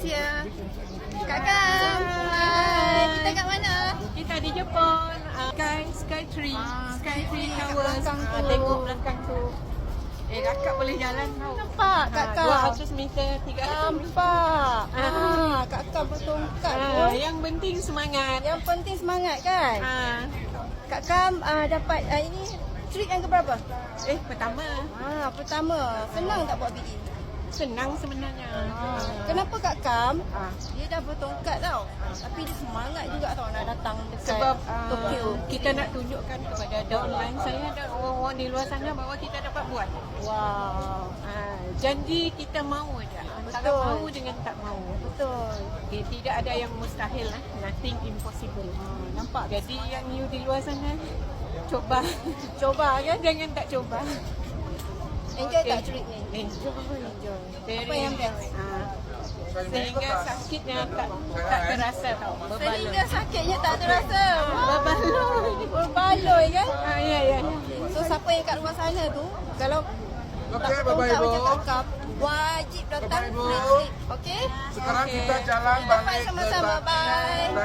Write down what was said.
Malaysia. Kakak, hai. Kita kat mana? Kita di Jepun, Sky Tree Towers. Tengok belakang tu. Kakak boleh jalan tau. Nampak kakak? 200 meter, 300 meter. Nampak. Kakak bertongkat tu. Yang penting semangat. Yang penting semangat kan? Kak Kam dapat ini trip yang keberapa? Pertama. Pertama. Senang tak buat BE? Senang sebenarnya. Kenapa Kak Kam? Dia dah bertongkat tau. Tapi dia semangat juga tau nak datang dekat Sebab Tokyo. kita nak tunjukkan kepada downline saya dan orang-orang di luar sana bahawa kita dapat buat. Wow. Janji kita mahu je. Antara Betul. mahu dengan tak mahu. Betul. Tidak ada yang mustahil lah. Nothing impossible. Nampak? Jadi yang you di luar sana coba. Coba kan? Jangan tak coba. Enjoy tak trip ni? Enjoy. Apa yang best? Sehingga sakitnya tak terasa tau. Sehingga sakitnya tak terasa. Berbaloi. Berbaloi kan? Ya. So siapa yang kat luar sana tu, kalau tak Okey, bye-bye, bertongkat Ibu. macam Kak Kam, wajib datang Bye-bye, Ibu. free trip. Okay? Sekarang Okey. kita jalan Bye balik sama-sama. Bye. ke